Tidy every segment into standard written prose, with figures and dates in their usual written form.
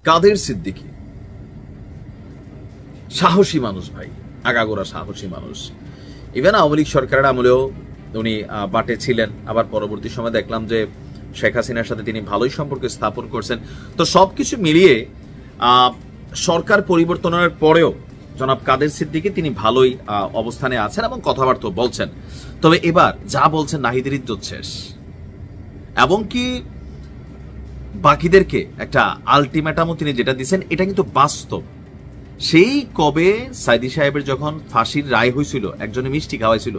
কাদের সিদ্দিকী সাহসী মানুষ ভাই, আগাগোড়া সাহসী মানুষ। ইভেন আওয়ামী লীগ সরকারের আমলেও উনি বাটে ছিলেন, আবার পরবর্তী সময় দেখলাম যে শেখ হাসিনার সাথে তিনি ভালোই সম্পর্ক স্থাপন করছেন। তো সবকিছু মিলিয়ে সরকার পরিবর্তনের পরেও জনাব কাদের সিদ্দিকী তিনি ভালোই অবস্থানে আছেন এবং কথাবার্তা বলছেন। তবে এবার যা বলছেন নাহিদের ইজ্জত শেষ, এবং কি বাকিদেরকে একটা আলটিমেটামও তিনি যেটা দিচ্ছেন এটা কিন্তু বাস্তব। সেই কবে সাইদি সাহেবের যখন ফাঁসির রায় হয়েছিল, একজনে মিষ্টি খাওয়াইছিল,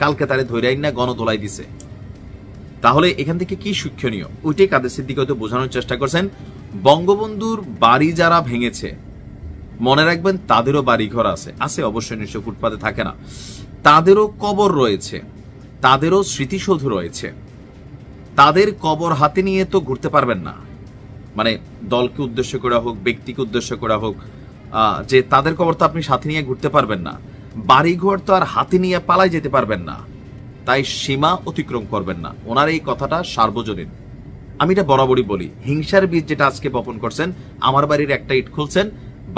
কালকে তারে ধৈরাই না গণতোলাই দিছে। তাহলে এখান থেকে কি শিক্ষণীয়, ওইটাই কাদের সিদ্দিকী হয়তো বোঝানোর চেষ্টা করছেন। বঙ্গবন্ধুর বাড়ি যারা ভেঙেছে মনে রাখবেন তাদেরও বাড়ি ঘর আছে, আছে অবশ্যই, নিশ্চয় ফুটপাতে থাকে না, তাদেরও কবর রয়েছে, তাদেরও স্মৃতিসৌধ রয়েছে। তাদের কবর হাতে নিয়ে তো ঘুরতে পারবেন না, মানে দলকে উদ্দেশ্য করা হোক, ব্যক্তিকে উদ্দেশ্য করা হোক, যে তাদের কবর তো আপনি সাথে নিয়ে ঘুরতে পারবেন না, বাড়িঘর তো আর হাতে নিয়ে পালাই যেতে পারবেন না, তাই সীমা অতিক্রম করবেন না। ওনার এই কথাটা সার্বজনীন। আমি এটা বরাবরই বলি, হিংসার বীজ যেটা আজকে বপন করছেন, আমার বাড়ির একটা ইট খুলছেন,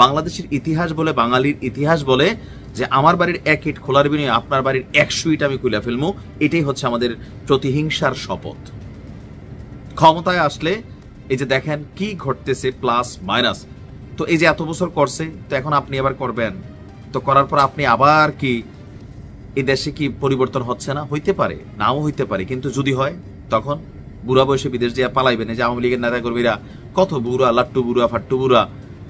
বাংলাদেশের ইতিহাস বলে, বাঙালির ইতিহাস বলে যে আমার বাড়ির এক ইট খোলার বিনিময়ে আপনার বাড়ির 100 ইট আমি খুলে ফেলবো, এটাই হচ্ছে আমাদের প্রতিহিংসার শপথ। ক্ষমতায় আসলে এই যে দেখেন কি ঘটতেছে, প্লাস মাইনাস। তো এই যে এত বছর করছে, তো এখন আপনি আবার করবেন, তো করার পর আপনি আবার কি এই দেশে কি পরিবর্তন হচ্ছে না? হইতে পারে, নাও হইতে পারে, কিন্তু যদি হয় তখন বুড়া বয়সে বিদেশ দিয়ে পালাইবেন। যে আওয়ামী লীগের নেতা কর্মীরা কত বুড়া, লাট্টু বুড়া, ফাট্টু বুড়া,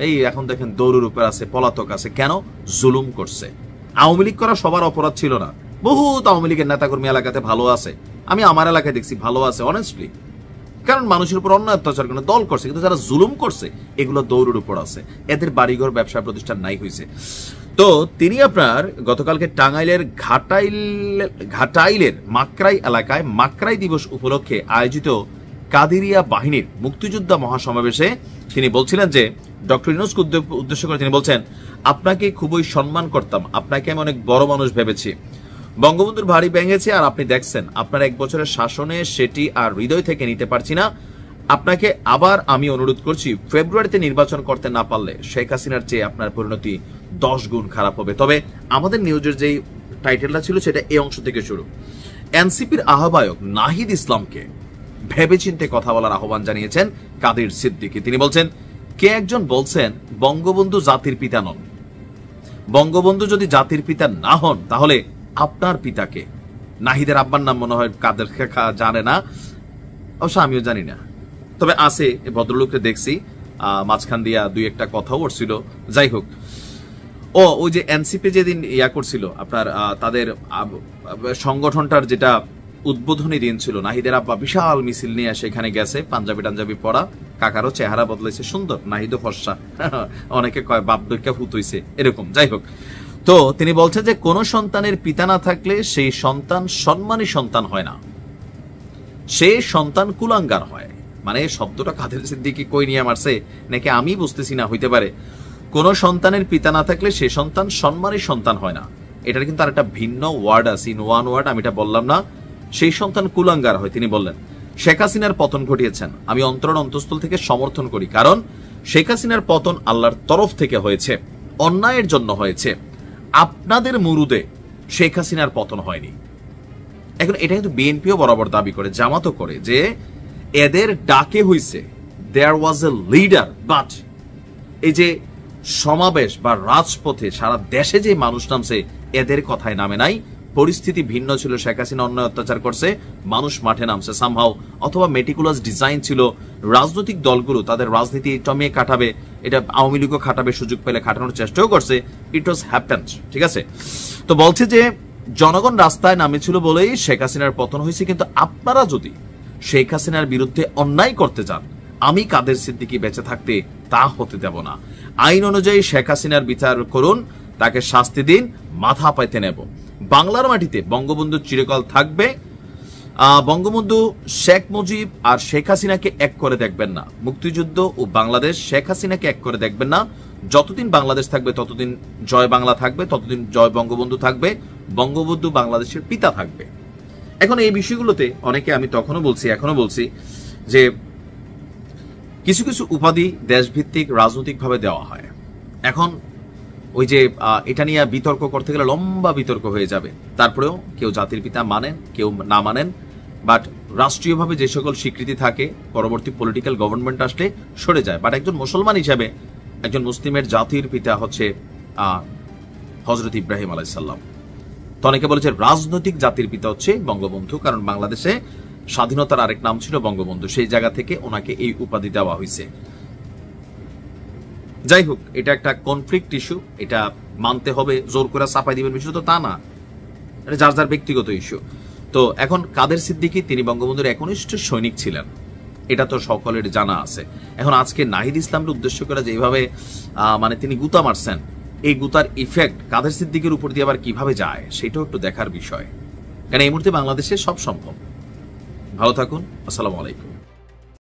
এই এখন দেখেন দৌড়ের উপর আছে, পলাতক আছে, কেন? জুলুম করছে। আওয়ামী লীগ করা সবার অপরাধ ছিল না, বহুত আওয়ামী লীগের নেতা কর্মী এলাকাতে ভালো আছে, আমি আমার এলাকায় দেখছি ভালো আছে অনেস্টলি, কারণ মানুষের উপর অন্যায় অত্যাচার করে দল করছে, কিন্তু যারা জুলুম করছে এগুলো দৌড়ের উপর আছে, এদের বাড়িঘর ব্যবসা প্রতিষ্ঠান নাই হয়েছে। তো তিনি আপনার গতকালকে টাঙ্গাইলের ঘাটাইলের মাকরাই এলাকায় মাকরাই দিবস উপলক্ষে আয়োজিত কাদেরিয়া বাহিনীর মুক্তিযোদ্ধা মহাসমাবেশে তিনি বলছিলেন যে ডক্টর ইউনূসকে উদ্দেশ্য করে তিনি বলছেন, আপনাকে খুবই সম্মান করতাম, আপনাকে আমি অনেক বড় মানুষ ভেবেছি, বঙ্গবন্ধুর ভারী ভেঙেছে আর আপনি দেখছেন আপনার 1 বছরের শাসনে সেটি আর হৃদয় থেকে নিতে পারছি না। আপনাকে আবার আমি অনুরোধ করছি, ফেব্রুয়ারিতে নির্বাচন করতে না পারলে শেখ হাসিনার চেয়ে আপনার পরিণতি 10 গুণ খারাপ হবে। তবে আমাদের নিউজের যেই টাইটেলটা ছিল সেটা এই অংশ থেকে শুরু। এনসিপির আহ্বায়ক নাহিদ ইসলামকে ভেবেচিন্তে কথা বলার আহ্বান জানিয়েছেন কাদের সিদ্দিকী। তিনি বলছেন, কে একজন বলছেন বঙ্গবন্ধু জাতির পিতা নন। বঙ্গবন্ধু যদি জাতির পিতা না হন তাহলে আপনার পিতাকে, নাহিদের আব্বার নাম মনে হয় কাদের জানে না, অবশ্য আমিও জানি না, তবে আছে ভদ্রলোককে দেখছি, মাঝখান দিয়া 2-1টা কথাও উঠছিল। যাই হোক, ওই যে এনসিপি যেদিন ইয়া করছিল আপনার তাদের সংগঠনটার যেটা উদ্বোধনী দিন ছিল, নাহিদের আব্বা বিশাল মিছিল নিয়ে সেখানে গেছে, পাঞ্জাবি টাঞ্জাবি পরা, কাকারও চেহারা বদলেছে, সুন্দর, নাহিদও ফর্সা, অনেকে কয় বাপ দৈকা ফুত হইছে এরকম। যাই হোক, তো তিনি বলছেন যে কোন সন্তানের পিতা না থাকলে সেই সন্তান সম্মানী সন্তান হয় না, সে সন্তান কুলাঙ্গার হয়। মানে শব্দটা কাদের সিদ্দিকী কই নিয়ে মারছে নাকি আমি বুঝতেছি না, হইতে পারে। কোন সন্তানের পিতা না থাকলে সে সন্তান সম্মানী সন্তান হয় না, এটার কিন্তু আর একটা ভিন্ন ওয়ার্ড আছে, ইন ওয়ান ওয়ার্ড, আমি এটা বললাম না, সেই সন্তান কুলাঙ্গার হয়। তিনি বললেন, শেখ হাসিনার পতন ঘটিয়েছেন, আমি অন্তর অন্তঃস্থল থেকে সমর্থন করি, কারণ শেখ হাসিনার পতন আল্লাহর তরফ থেকে হয়েছে, অন্যায়ের জন্য হয়েছে, আপনাদের মুরুদে শেখ হাসিনার পতন হয়নি। এখন এটা কিন্তু বিএনপিও বরাবর দাবি করে, জামাতও করে, যে এদের ডাকে হইছে, দেয়ার ওয়াজ এ লিডার, বাট এই যে সমাবেশ বা রাজপথে সারা দেশে যে মানুষ নামছে এদের কথায় নামে নাই। পরিস্থিতি ভিন্ন ছিল, শেখ হাসিনা অন্যায় অত্যাচার করছে, মানুষ মাঠে নামছে সামহাও, অথবা মেটিকুলাস ডিজাইন ছিল, রাজনৈতিক দলগুলো তাদের রাজনীতি টমিয়ে কাটাবে, এটা আওয়ামী লীগও খাটাবে, সুযোগ পেলে খাটানোর চেষ্টাও করছে, ইট ওয়াজ হ্যাপেন্ড, ঠিক আছে। তো বলছে যে জনগণ রাস্তায় নামেছিল বলেই শেখ হাসিনার পতন হয়েছে, কিন্তু আপনারা যদি শেখ হাসিনার বিরুদ্ধে অন্যায় করতে যান, আমি কাদের সিদ্দিকী বেঁচে থাকতে তা হতে দেব না। আইন অনুযায়ী শেখ হাসিনার বিচার করুন, তাকে শাস্তি দিন, মাথা পাইতে নেব। বাংলার মাটিতে বঙ্গবন্ধু চিরকাল থাকবে। বঙ্গবন্ধু শেখ মুজিব আর শেখ হাসিনাকে এক করে দেখবেন না, মুক্তিযুদ্ধ ও বাংলাদেশ শেখ হাসিনাকে এক করে দেখবেন না। যতদিন বাংলাদেশ থাকবে ততদিন জয় বাংলা থাকবে, ততদিন জয় বঙ্গবন্ধু থাকবে, বঙ্গবন্ধু বাংলাদেশের পিতা থাকবে। এখন এই বিষয়গুলোতে অনেকে, আমি তখনও বলছি এখনো বলছি, যে কিছু কিছু উপাধি দেশভিত্তিক রাজনৈতিকভাবে দেওয়া হয়। এখন ওই যে এটা নিয়ে বিতর্ক করতে গেলে লম্বা বিতর্ক হয়ে যাবে। তারপরেও কেউ জাতির পিতা মানেন, কেউ না মানেন, বাট রাষ্ট্রীয়ভাবে যে সকল স্বীকৃতি থাকে পরবর্তী পলিটিক্যাল গভর্নমেন্ট আসলে সরে যায়। বাট একজন মুসলমান হিসেবে একজন মুসলিমের জাতির পিতা হচ্ছে হযরত ইব্রাহিম আলাইহিস সালাম। তো অনেকে বলেছে রাজনৈতিক জাতির পিতা হচ্ছে বঙ্গবন্ধু, কারণ বাংলাদেশে স্বাধীনতার আরেক নাম ছিল বঙ্গবন্ধু, সেই জায়গা থেকে ওনাকে এই উপাধি দেওয়া হয়েছে। যাই হোক, এটা একটা কনফ্লিক্ট ইস্যু, এটা মানতে হবে, জোর করে চাপাই দিবেন বিষয় তো তা না, এটা যার যার ব্যক্তিগত ইস্যু। তো এখন কাদের সিদ্দিকী তিনি বঙ্গবন্ধুর একনিষ্ঠ সৈনিক ছিলেন, এটা তো সকলের জানা আছে। এখন আজকে নাহিদ ইসলামকে উদ্দেশ্য করে যেভাবে মানে তিনি গুতা মারছেন, এই গুতার ইফেক্ট কাদের সিদ্দিকের উপর দিয়ে আবার কিভাবে যায় সেটাও একটু দেখার বিষয়, কারণ এই মুহূর্তে বাংলাদেশে সব সম্ভব। ভালো থাকুন, আসসালামু আলাইকুম।